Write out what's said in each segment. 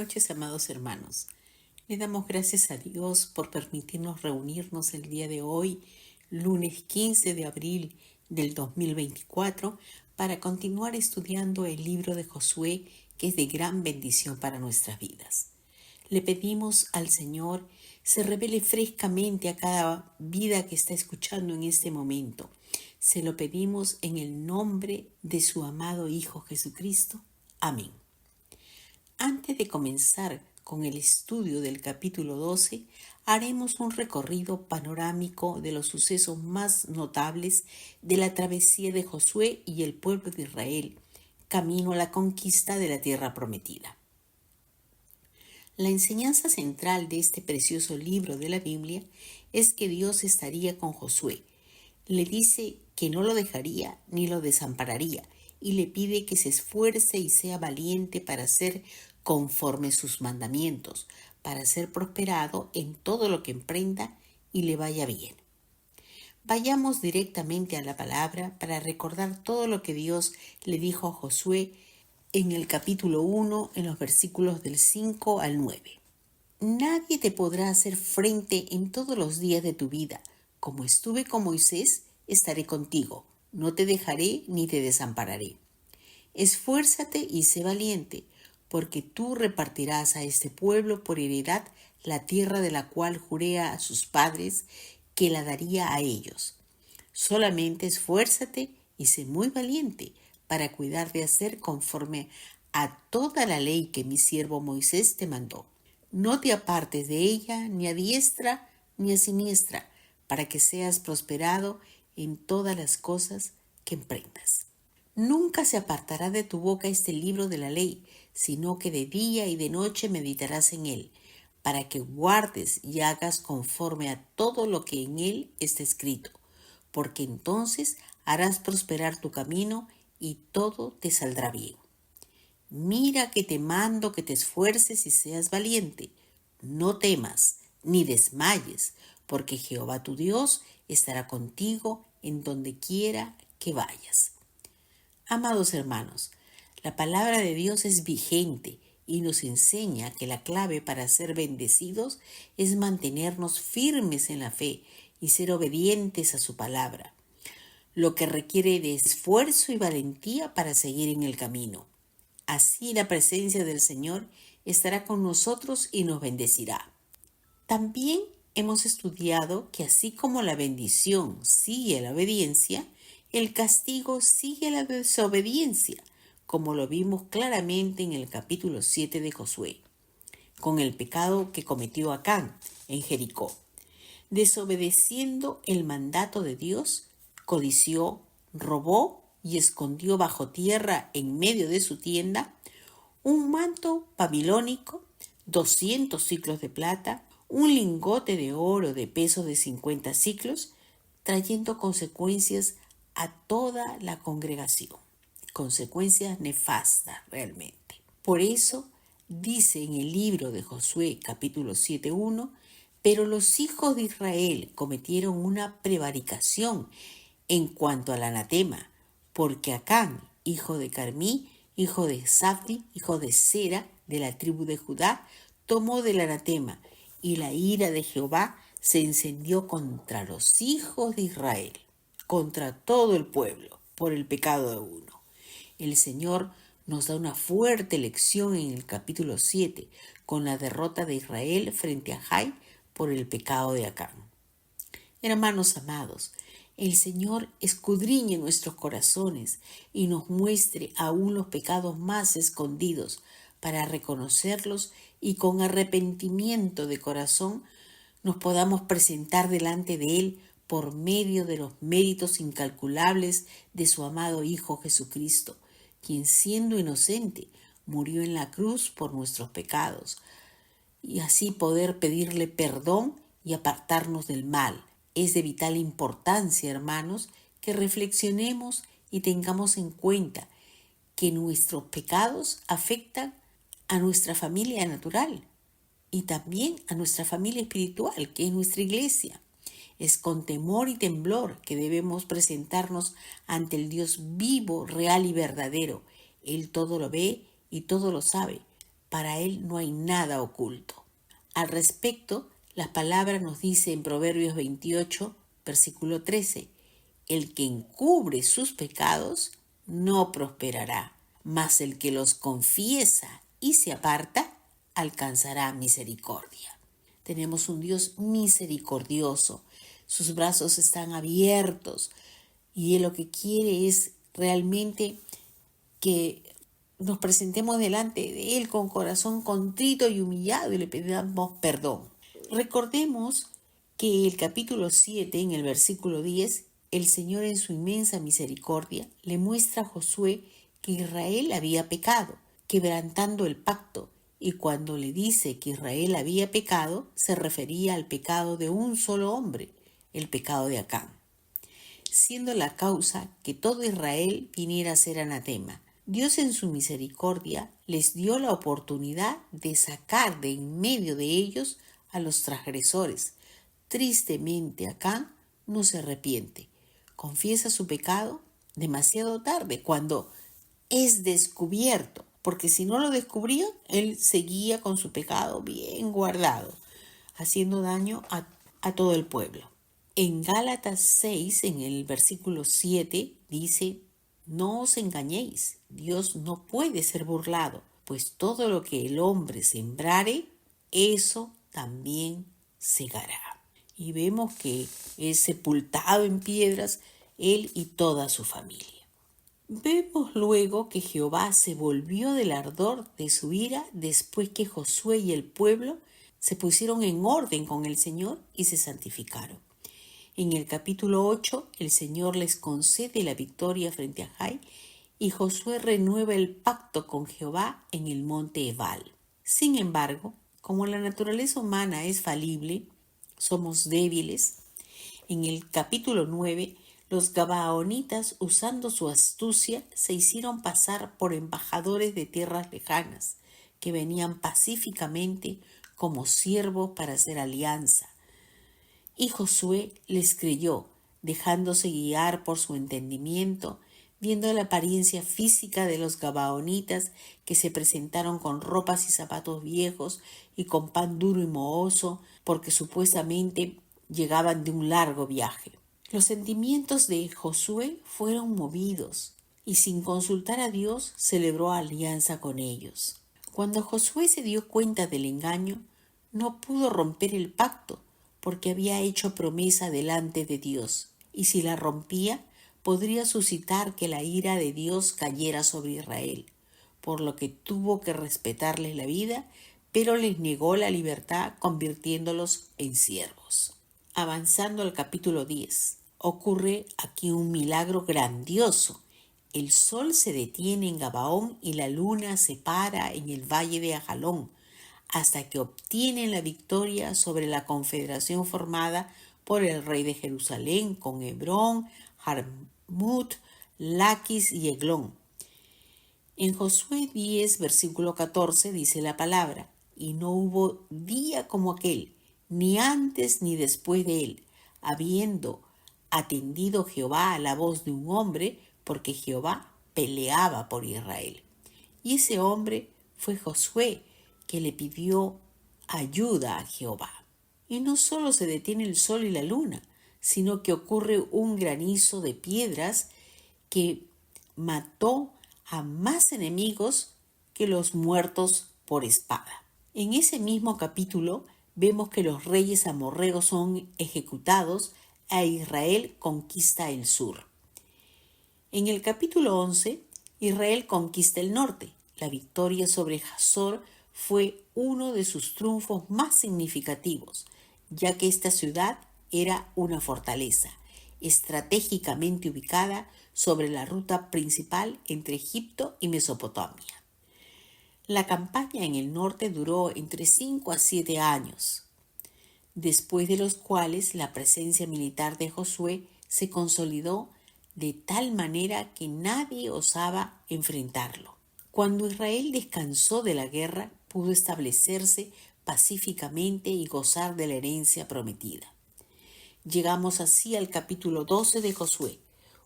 noches, amados hermanos. Le damos gracias a Dios por permitirnos reunirnos el día de hoy, lunes 15 de abril del 2024, para continuar estudiando el libro de Josué, que es de gran bendición para nuestras vidas. Le pedimos al Señor se revele frescamente a cada vida que está escuchando en este momento. Se lo pedimos en el nombre de su amado Hijo Jesucristo. Amén. Antes de comenzar con el estudio del capítulo 12, haremos un recorrido panorámico de los sucesos más notables de la travesía de Josué y el pueblo de Israel, camino a la conquista de la tierra prometida. La enseñanza central de este precioso libro de la Biblia es que Dios estaría con Josué. Le dice que no lo dejaría ni lo desampararía y le pide que se esfuerce y sea valiente para hacer conforme sus mandamientos, para ser prosperado en todo lo que emprenda y le vaya bien. Vayamos directamente a la palabra para recordar todo lo que Dios le dijo a Josué en el capítulo 1, en los versículos del 5 al 9. Nadie te podrá hacer frente en todos los días de tu vida. Como estuve con Moisés, estaré contigo. No te dejaré ni te desampararé. Esfuérzate y sé valiente, porque tú repartirás a este pueblo por heredad la tierra de la cual juré a sus padres que la daría a ellos. Solamente esfuérzate y sé muy valiente para cuidar de hacer conforme a toda la ley que mi siervo Moisés te mandó. No te apartes de ella ni a diestra ni a siniestra, para que seas prosperado en todas las cosas que emprendas. Nunca se apartará de tu boca este libro de la ley, sino que de día y de noche meditarás en él, para que guardes y hagas conforme a todo lo que en él está escrito, porque entonces harás prosperar tu camino y todo te saldrá bien. Mira que te mando que te esfuerces y seas valiente. No temas ni desmayes, porque Jehová tu Dios estará contigo en donde quiera que vayas. Amados hermanos, la palabra de Dios es vigente y nos enseña que la clave para ser bendecidos es mantenernos firmes en la fe y ser obedientes a su palabra, lo que requiere de esfuerzo y valentía para seguir en el camino. Así la presencia del Señor estará con nosotros y nos bendecirá. También hemos estudiado que así como la bendición sigue a la obediencia, el castigo sigue a la desobediencia, como lo vimos claramente en el capítulo 7 de Josué, con el pecado que cometió Acán en Jericó. Desobedeciendo el mandato de Dios, codició, robó y escondió bajo tierra en medio de su tienda un manto babilónico, 200 siclos de plata, un lingote de oro de peso de 50 siclos, trayendo consecuencias a toda la congregación. Consecuencias nefastas realmente. Por eso dice en el libro de Josué capítulo 7:1, pero los hijos de Israel cometieron una prevaricación en cuanto al anatema, porque Acán, hijo de Carmí, hijo de Zabdi, hijo de Sera, de la tribu de Judá, tomó del anatema, y la ira de Jehová se encendió contra los hijos de Israel, contra todo el pueblo, por el pecado de uno. El Señor nos da una fuerte lección en el capítulo 7, con la derrota de Israel frente a Jai por el pecado de Acán. Hermanos amados, el Señor escudriñe nuestros corazones y nos muestre aún los pecados más escondidos para reconocerlos y con arrepentimiento de corazón nos podamos presentar delante de Él por medio de los méritos incalculables de su amado Hijo Jesucristo, quien siendo inocente murió en la cruz por nuestros pecados, y así poder pedirle perdón y apartarnos del mal. Es de vital importancia, hermanos, que reflexionemos y tengamos en cuenta que nuestros pecados afectan a nuestra familia natural y también a nuestra familia espiritual, que es nuestra iglesia. Es con temor y temblor que debemos presentarnos ante el Dios vivo, real y verdadero. Él todo lo ve y todo lo sabe, Para Él no hay nada oculto. Al respecto, las palabras nos dice en Proverbios 28, versículo 13, el que encubre sus pecados no prosperará, mas el que los confiesa y se aparta alcanzará misericordia. Tenemos un Dios misericordioso, sus brazos están abiertos y Él lo que quiere es realmente que nos presentemos delante de Él con corazón contrito y humillado y le pedamos perdón. Recordemos que el capítulo 7, en el versículo 10, el Señor en su inmensa misericordia le muestra a Josué que Israel había pecado, quebrantando el pacto, y cuando le dice que Israel había pecado, se refería al pecado de un solo hombre, el pecado de Acán, siendo la causa que todo Israel viniera a ser anatema. Dios en su misericordia les dio la oportunidad de sacar de en medio de ellos a los transgresores. Tristemente Acán no se arrepiente, confiesa su pecado demasiado tarde, cuando es descubierto, porque si no lo descubría, él seguía con su pecado bien guardado, haciendo daño a todo el pueblo. En Gálatas 6, en el versículo 7, dice, no os engañéis, Dios no puede ser burlado, pues todo lo que el hombre sembrare, eso también segará. Y vemos que es sepultado en piedras él y toda su familia. Vemos luego que Jehová se volvió del ardor de su ira después que Josué y el pueblo se pusieron en orden con el Señor y se santificaron. En el capítulo 8, el Señor les concede la victoria frente a Jai y Josué renueva el pacto con Jehová en el monte Ebal. Sin embargo, como la naturaleza humana es falible, somos débiles, en el capítulo 9, los gabaonitas, usando su astucia, se hicieron pasar por embajadores de tierras lejanas, que venían pacíficamente como siervos para hacer alianza. Y Josué les creyó, dejándose guiar por su entendimiento, viendo la apariencia física de los gabaonitas que se presentaron con ropas y zapatos viejos y con pan duro y mohoso, porque supuestamente llegaban de un largo viaje. Los sentimientos de Josué fueron movidos y sin consultar a Dios celebró alianza con ellos. Cuando Josué se dio cuenta del engaño, no pudo romper el pacto porque había hecho promesa delante de Dios, y si la rompía, podría suscitar que la ira de Dios cayera sobre Israel, por lo que tuvo que respetarles la vida, pero les negó la libertad convirtiéndolos en siervos. Avanzando al capítulo 10, ocurre aquí un milagro grandioso. El sol se detiene en Gabaón y la luna se para en el valle de Ajalón, hasta que obtienen la victoria sobre la confederación formada por el rey de Jerusalén con Hebrón, Jarmut, Laquis y Eglón. En Josué 10, versículo 14 dice la palabra, y no hubo día como aquel, ni antes ni después de él, habiendo atendido Jehová a la voz de un hombre, porque Jehová peleaba por Israel. Y ese hombre fue Josué, que le pidió ayuda a Jehová. Y no solo se detiene el sol y la luna, sino que ocurre un granizo de piedras que mató a más enemigos que los muertos por espada. En ese mismo capítulo vemos que los reyes amorreos son ejecutados e Israel conquista el sur. En el capítulo 11, Israel conquista el norte. La victoria sobre Hazor fue uno de sus triunfos más significativos, ya que esta ciudad era una fortaleza, estratégicamente ubicada sobre la ruta principal entre Egipto y Mesopotamia. La campaña en el norte duró entre 5 a 7 años, después de los cuales la presencia militar de Josué se consolidó de tal manera que nadie osaba enfrentarlo. Cuando Israel descansó de la guerra, pudo establecerse pacíficamente y gozar de la herencia prometida. Llegamos así al capítulo 12 de Josué,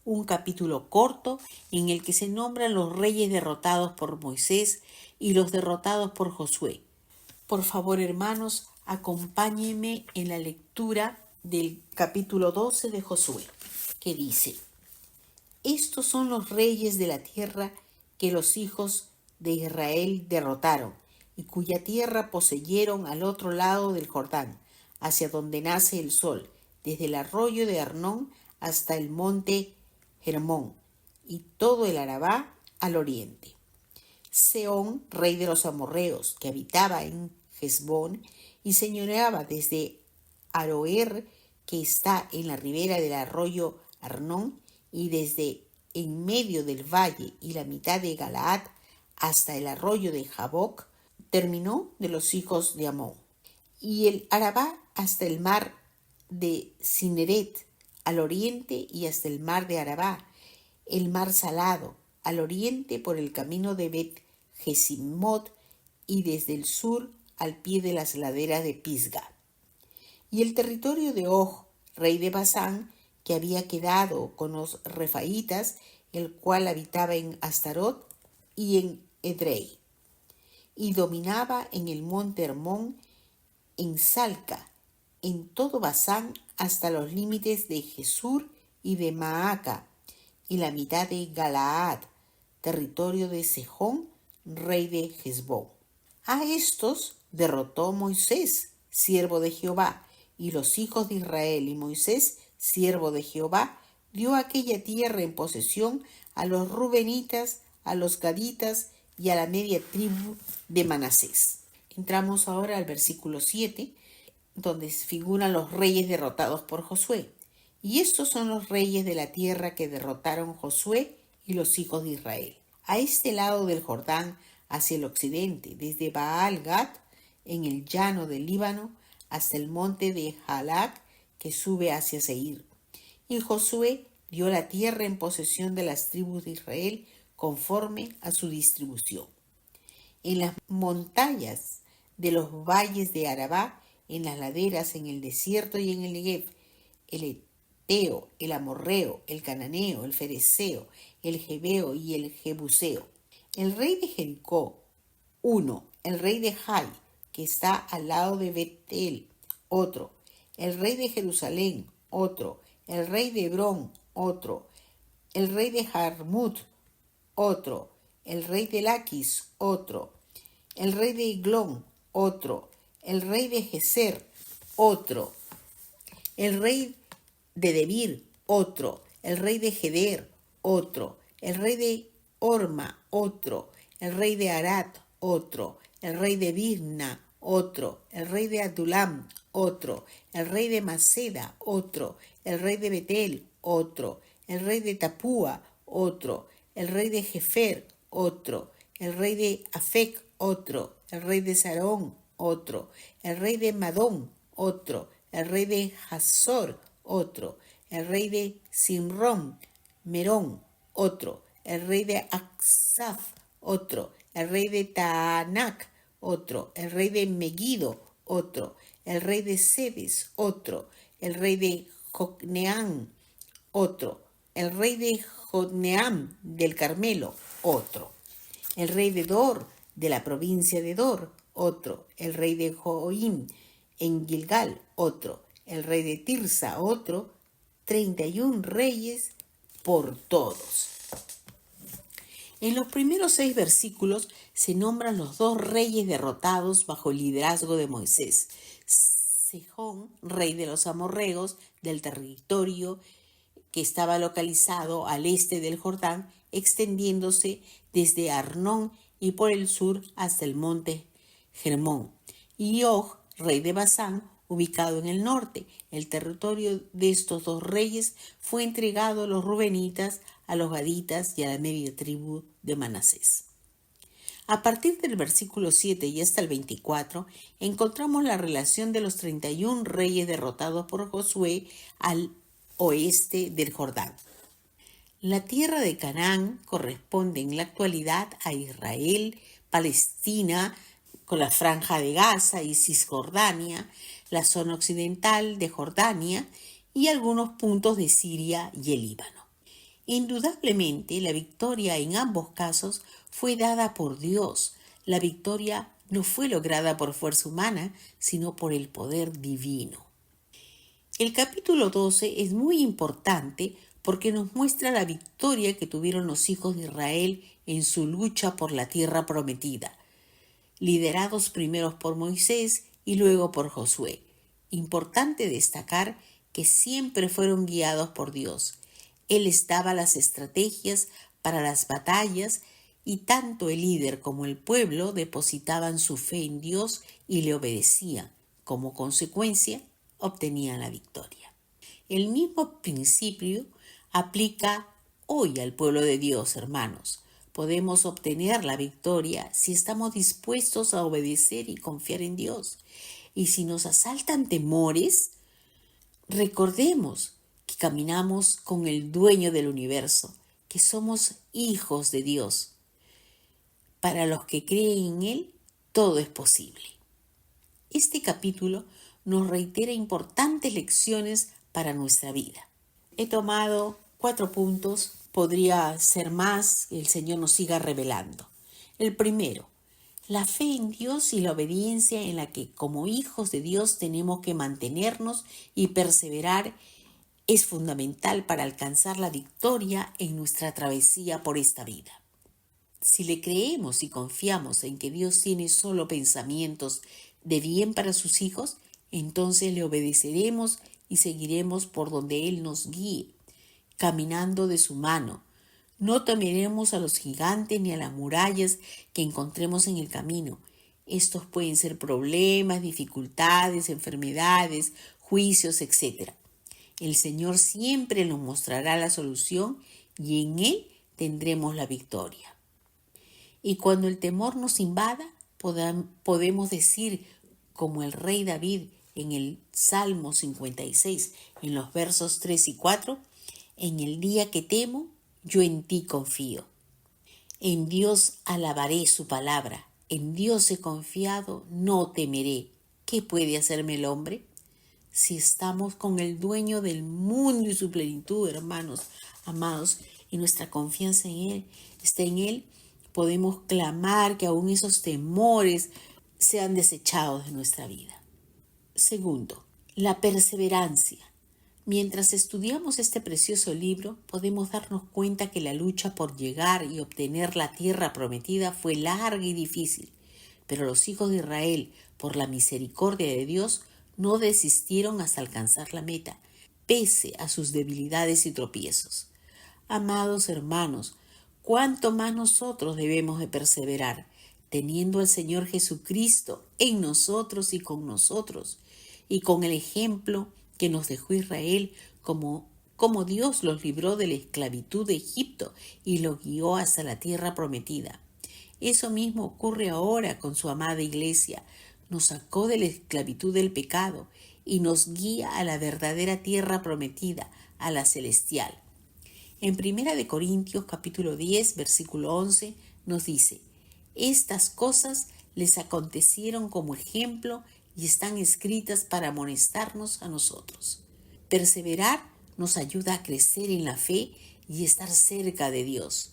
un capítulo corto en el que se nombran los reyes derrotados por Moisés y los derrotados por Josué. Por favor, hermanos, acompáñenme en la lectura del capítulo 12 de Josué, que dice: Estos son los reyes de la tierra que los hijos de Israel derrotaron y cuya tierra poseyeron al otro lado del Jordán, hacia donde nace el sol, desde el arroyo de Arnón hasta el monte Hermón y todo el Arabá al oriente. Sehón, rey de los amorreos, que habitaba en Hesbón y señoreaba desde Aroer, que está en la ribera del arroyo Arnón, y desde en medio del valle y la mitad de Galaad hasta el arroyo de Jaboc, terminó de los hijos de Amón. Y el Arabá hasta el mar de Cineret al oriente y hasta el mar de Arabá, el mar salado al oriente por el camino de Bet Jesimot y desde el sur al pie de las laderas de Pisga. Y el territorio de Og, rey de Basán, que había quedado con los refaítas, el cual habitaba en Astarot y en Edrei, y dominaba en el monte Hermón, en Salca, en todo Basán hasta los límites de Jesur y de Maaca, y la mitad de Galaad, territorio de Sejón, rey de Hesbón. A estos derrotó Moisés, siervo de Jehová, y los hijos de Israel, y Moisés, siervo de Jehová, dio aquella tierra en posesión a los rubenitas, a los gaditas y a la media tribu de Manasés. Entramos ahora al versículo 7, donde figuran los reyes derrotados por Josué. Y estos son los reyes de la tierra que derrotaron Josué y los hijos de Israel. A este lado del Jordán, hacia el occidente, desde Baal-Gad, en el llano del Líbano, hasta el monte de Jalac, que sube hacia Seir. Y Josué dio la tierra en posesión de las tribus de Israel conforme a su distribución. En las montañas de los valles de Arabá, en las laderas, en el desierto y en el Negev, el Eteo, el Amorreo, el Cananeo, el Fereceo, el Jebeo y el Jebuseo. El rey de Jericó, uno. El rey de Jai, que está al lado de Betel, otro. El rey de Jerusalén, otro. El rey de Hebrón, otro. El rey de Jarmut, otro. El rey de Laquis, otro. El rey de Eglón, otro. El rey de Geser, otro. El rey de Debir, otro. El rey de Geder, otro. El rey de Orma, otro. El rey de Arad, otro. El rey de Birna, otro. El rey de Adulam, otro. El rey de Maceda, otro. El rey de Betel, otro. El rey de Tapúa, otro. El rey de Jefer, otro. El rey de Afec, otro. El rey de Sarón, otro. El rey de Madón, otro. El rey de Hazor, otro. El rey de Simrón, Merón, otro. El rey de Aksaf, otro. El rey de Taanac, otro. El rey de Megiddo, otro. El rey de Sedes, otro. El rey de Jocneam, otro. El rey de Jotneam del Carmelo, otro. El rey de Dor, de la provincia de Dor, otro. El rey de Joim, en Gilgal, otro. El rey de Tirsa, otro. 31 reyes por todos. En los primeros 6 versículos se nombran los 2 reyes derrotados bajo el liderazgo de Moisés. Sejón, rey de los amorreos, del territorio que estaba localizado al este del Jordán, extendiéndose desde Arnón y por el sur hasta el monte Hermón. Y Og, rey de Basán, ubicado en el norte. El territorio de estos 2 reyes fue entregado a los rubenitas, a los gaditas y a la media tribu de Manasés. A partir del versículo 7 y hasta el 24, encontramos la relación de los 31 reyes derrotados por Josué al oeste del Jordán. La tierra de Canaán corresponde en la actualidad a Israel, Palestina, con la franja de Gaza y Cisjordania, la zona occidental de Jordania y algunos puntos de Siria y el Líbano. Indudablemente, la victoria en ambos casos fue dada por Dios. La victoria no fue lograda por fuerza humana, sino por el poder divino. El capítulo 12 es muy importante porque nos muestra la victoria que tuvieron los hijos de Israel en su lucha por la tierra prometida, liderados primero por Moisés y luego por Josué. Importante destacar que siempre fueron guiados por Dios. Él les daba las estrategias para las batallas y tanto el líder como el pueblo depositaban su fe en Dios y le obedecían. Como consecuencia, obtenían la victoria. El mismo principio aplica hoy al pueblo de Dios, hermanos. Podemos obtener la victoria si estamos dispuestos a obedecer y confiar en Dios. Y si nos asaltan temores, recordemos que caminamos con el dueño del universo, que somos hijos de Dios. Para los que creen en Él, todo es posible. Este capítulo nos reitera importantes lecciones para nuestra vida. He tomado 4 puntos, podría ser más, el Señor nos siga revelando. El primero, la fe en Dios y la obediencia en la que como hijos de Dios tenemos que mantenernos y perseverar es fundamental para alcanzar la victoria en nuestra travesía por esta vida. Si le creemos y confiamos en que Dios tiene solo pensamientos de bien para sus hijos, entonces le obedeceremos y seguiremos por donde Él nos guíe, caminando de su mano. No temeremos a los gigantes ni a las murallas que encontremos en el camino. Estos pueden ser problemas, dificultades, enfermedades, juicios, etc. El Señor siempre nos mostrará la solución y en Él tendremos la victoria. Y cuando el temor nos invada, podemos decir, como el rey David en el Salmo 56, en los versos 3 y 4, en el día que temo, yo en ti confío. En Dios alabaré su palabra, en Dios he confiado, no temeré. ¿Qué puede hacerme el hombre? Si estamos con el dueño del mundo y su plenitud, hermanos, amados, y nuestra confianza en Él está en Él, podemos clamar que aún esos temores sean desechados de nuestra vida. Segundo, la perseverancia. Mientras estudiamos este precioso libro, podemos darnos cuenta que la lucha por llegar y obtener la tierra prometida fue larga y difícil, pero los hijos de Israel, por la misericordia de Dios, no desistieron hasta alcanzar la meta, pese a sus debilidades y tropiezos. Amados hermanos, ¿cuánto más nosotros debemos de perseverar, teniendo al Señor Jesucristo en nosotros y con nosotros, y con el ejemplo que nos dejó Israel, como Dios los libró de la esclavitud de Egipto y los guió hasta la tierra prometida? Eso mismo ocurre ahora con su amada iglesia. Nos sacó de la esclavitud del pecado y nos guía a la verdadera tierra prometida, a la celestial. En 1 Corintios capítulo 10, versículo 11, nos dice: estas cosas les acontecieron como ejemplo y están escritas para amonestarnos a nosotros. Perseverar nos ayuda a crecer en la fe y estar cerca de Dios.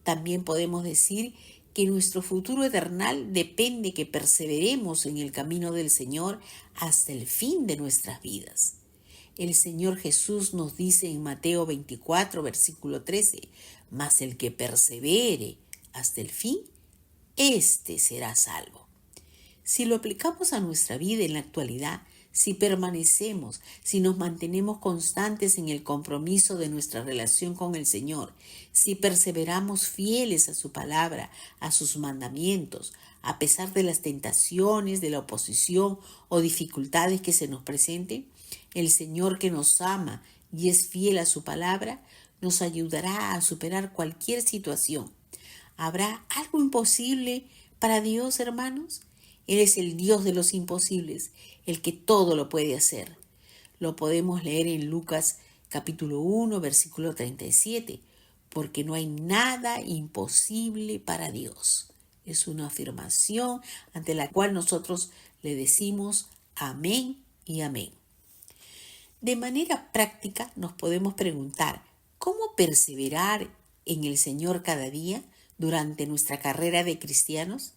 También podemos decir que nuestro futuro eternal depende que perseveremos en el camino del Señor hasta el fin de nuestras vidas. El Señor Jesús nos dice en Mateo 24, versículo 13, mas el que persevere hasta el fin, éste será salvo. Si lo aplicamos a nuestra vida en la actualidad, si permanecemos, si nos mantenemos constantes en el compromiso de nuestra relación con el Señor, si perseveramos fieles a su palabra, a sus mandamientos, a pesar de las tentaciones, de la oposición o dificultades que se nos presenten, el Señor que nos ama y es fiel a su palabra, nos ayudará a superar cualquier situación. ¿Habrá algo imposible para Dios, hermanos? Él es el Dios de los imposibles, el que todo lo puede hacer. Lo podemos leer en Lucas capítulo 1, versículo 37, porque no hay nada imposible para Dios. Es una afirmación ante la cual nosotros le decimos amén y amén. De manera práctica nos podemos preguntar, ¿Cómo perseverar en el Señor cada día durante nuestra carrera de cristianos?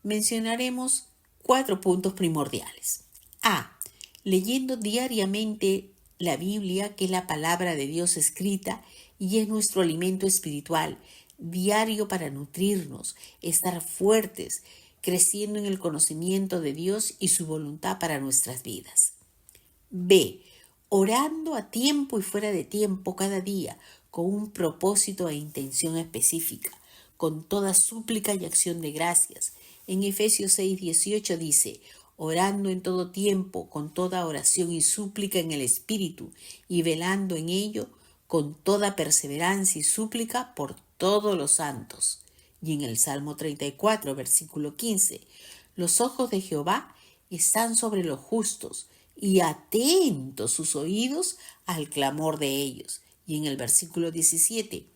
Mencionaremos 4 puntos primordiales. A. Leyendo diariamente la Biblia, que es la palabra de Dios escrita y es nuestro alimento espiritual diario para nutrirnos, estar fuertes, creciendo en el conocimiento de Dios y su voluntad para nuestras vidas. B. Orando a tiempo y fuera de tiempo cada día, con un propósito e intención específica, con toda súplica y acción de gracias. En Efesios 6:18 dice: orando en todo tiempo, con toda oración y súplica en el Espíritu, y velando en ello con toda perseverancia y súplica por todos los santos. Y en el Salmo 34, versículo 15, los ojos de Jehová están sobre los justos, y atentos sus oídos al clamor de ellos. Y en el versículo 17,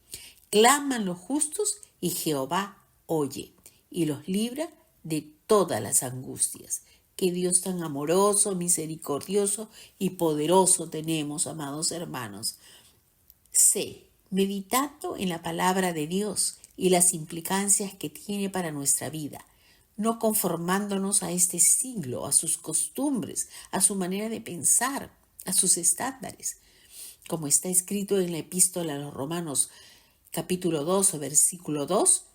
claman los justos y Jehová oye y los libra de todas las angustias. Qué Dios tan amoroso, misericordioso y poderoso tenemos, amados hermanos. C. Meditando en la palabra de Dios y las implicancias que tiene para nuestra vida, no conformándonos a este siglo, a sus costumbres, a su manera de pensar, a sus estándares. Como está escrito en la epístola a los Romanos capítulo 2, versículo 2,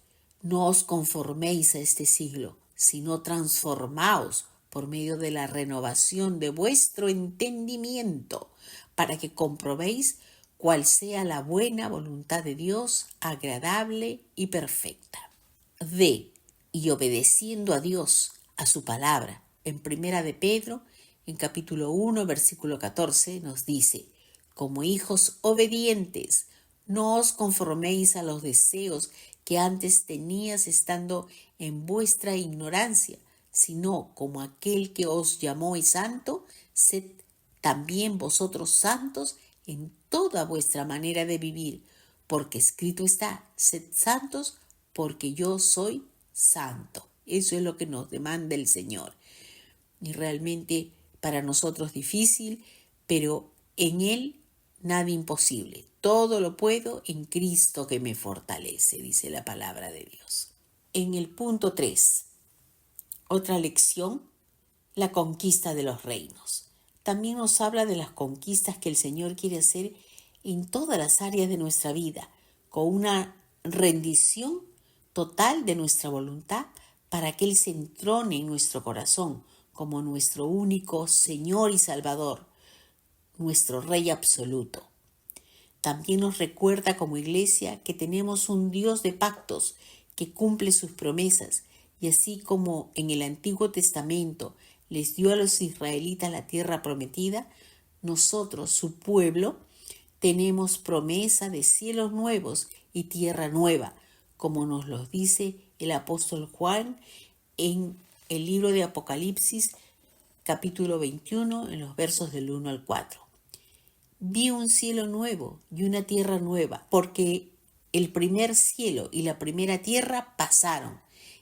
no os conforméis a este siglo, sino transformaos por medio de la renovación de vuestro entendimiento, para que comprobéis cuál sea la buena voluntad de Dios, agradable y perfecta. D. Y obedeciendo a Dios, a su palabra. En Primera de Pedro, en capítulo 1, versículo 14, nos dice: como hijos obedientes, no os conforméis a los deseos que antes tenías estando en vuestra ignorancia, sino como aquel que os llamó es santo, sed también vosotros santos en toda vuestra manera de vivir, porque escrito está: sed santos porque yo soy santo. Eso es lo que nos demanda el Señor. Y realmente para nosotros difícil, pero en Él nada imposible. Todo lo puedo en Cristo que me fortalece, dice la palabra de Dios. En el punto 3, otra lección, la conquista de los reinos. También nos habla de las conquistas que el Señor quiere hacer en todas las áreas de nuestra vida, con una rendición total de nuestra voluntad para que Él se entrone en nuestro corazón como nuestro único Señor y Salvador, nuestro Rey absoluto. También nos recuerda como iglesia que tenemos un Dios de pactos que cumple sus promesas, y así como en el Antiguo Testamento les dio a los israelitas la tierra prometida, nosotros, su pueblo, tenemos promesa de cielos nuevos y tierra nueva, como nos lo dice el apóstol Juan en el libro de Apocalipsis, capítulo 21, en los versos del 1 al 4. Vi un cielo nuevo y una tierra nueva, porque el primer cielo y la primera tierra pasaron,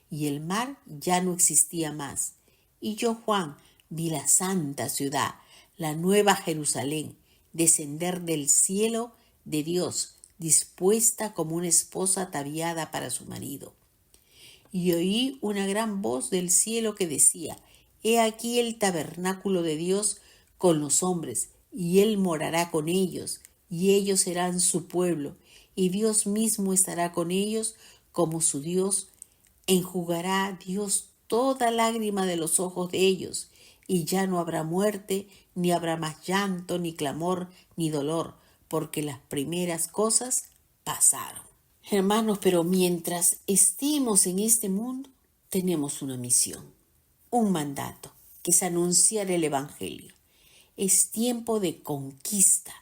y el mar ya no existía más. Y yo, Juan, vi la santa ciudad, la nueva Jerusalén, descender del cielo de Dios, dispuesta como una esposa ataviada para su marido. Y oí una gran voz del cielo que decía: he aquí el tabernáculo de Dios con los hombres, y Él morará con ellos, y ellos serán su pueblo, y Dios mismo estará con ellos como su Dios. Enjugará Dios toda lágrima de los ojos de ellos, y ya no habrá muerte, ni habrá más llanto, ni clamor, ni dolor, porque las primeras cosas pasaron. Hermanos, pero mientras estemos en este mundo, tenemos una misión, un mandato, que es anunciar el Evangelio. Es tiempo de conquista.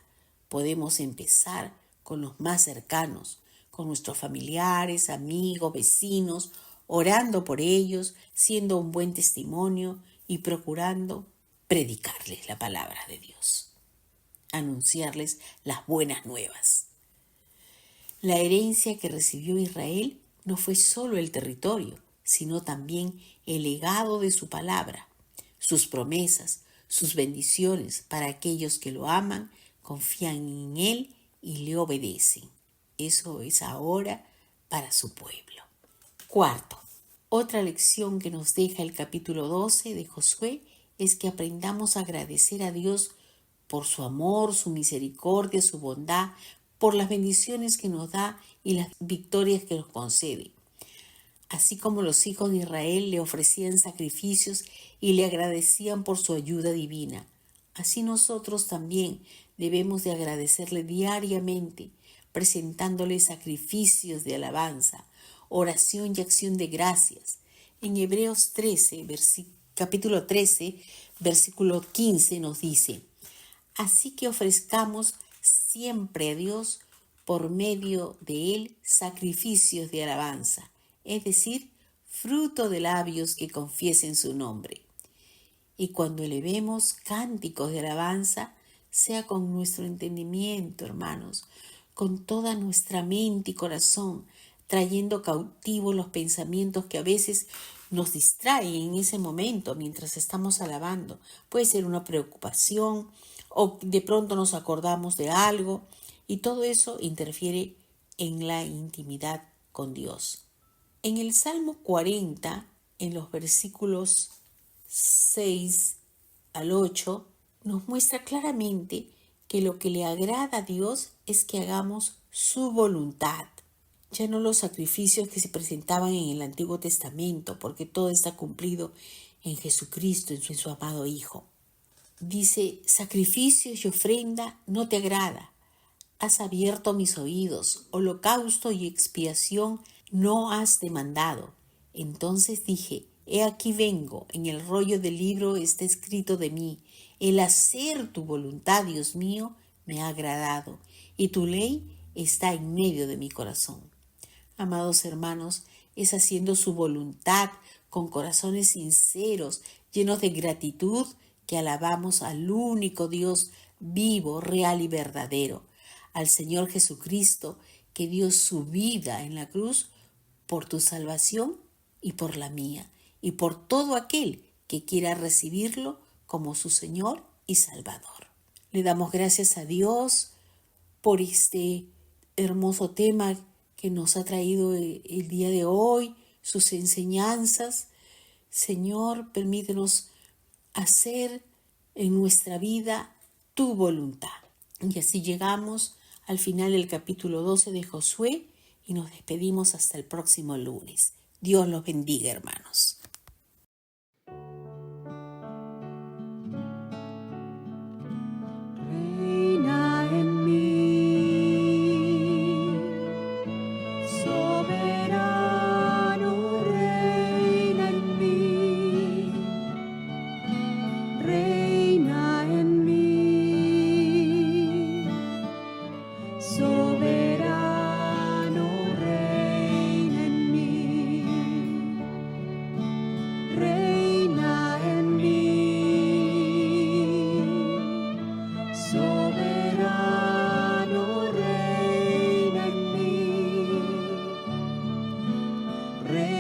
Podemos empezar con los más cercanos, con nuestros familiares, amigos, vecinos, orando por ellos, siendo un buen testimonio y procurando predicarles la palabra de Dios, anunciarles las buenas nuevas. La herencia que recibió Israel no fue solo el territorio, sino también el legado de su palabra, sus promesas, sus bendiciones para aquellos que lo aman, confían en Él y le obedecen. Eso es ahora para su pueblo. Cuarto, otra lección que nos deja el capítulo 12 de Josué es que aprendamos a agradecer a Dios por su amor, su misericordia, su bondad, por las bendiciones que nos da y las victorias que nos concede. Así como los hijos de Israel le ofrecían sacrificios y le agradecían por su ayuda divina, así nosotros también debemos de agradecerle diariamente, presentándole sacrificios de alabanza, oración y acción de gracias. En Hebreos 13, capítulo 13, versículo 15 nos dice: así que ofrezcamos siempre a Dios por medio de Él sacrificios de alabanza, es decir, fruto de labios que confiesen su nombre. Y cuando elevemos cánticos de alabanza, sea con nuestro entendimiento, hermanos, con toda nuestra mente y corazón, trayendo cautivos los pensamientos que a veces nos distraen en ese momento mientras estamos alabando. Puede ser una preocupación o de pronto nos acordamos de algo y todo eso interfiere en la intimidad con Dios. En el Salmo 40, en los versículos 6 al 8, nos muestra claramente que lo que le agrada a Dios es que hagamos su voluntad. Ya no los sacrificios que se presentaban en el Antiguo Testamento, porque todo está cumplido en Jesucristo, en su amado Hijo. Dice: sacrificios y ofrenda no te agrada. Has abierto mis oídos, holocausto y expiación no has demandado. Entonces dije: he aquí vengo, en el rollo del libro está escrito de mí: el hacer tu voluntad, Dios mío, me ha agradado, y tu ley está en medio de mi corazón. Amados hermanos, es haciendo su voluntad con corazones sinceros, llenos de gratitud, que alabamos al único Dios vivo, real y verdadero, al Señor Jesucristo, que dio su vida en la cruz por tu salvación y por la mía, y por todo aquel que quiera recibirlo como su Señor y Salvador. Le damos gracias a Dios por este hermoso tema que nos ha traído el día de hoy, sus enseñanzas. Señor, permítenos hacer en nuestra vida tu voluntad. Y así llegamos al final del capítulo 12 de Josué y nos despedimos hasta el próximo lunes. Dios los bendiga, hermanos. Reina en mí, soberano, reina en mí, reina en mí, soberano, reina en mí, reina en mí. Soberano, reina en mí, reina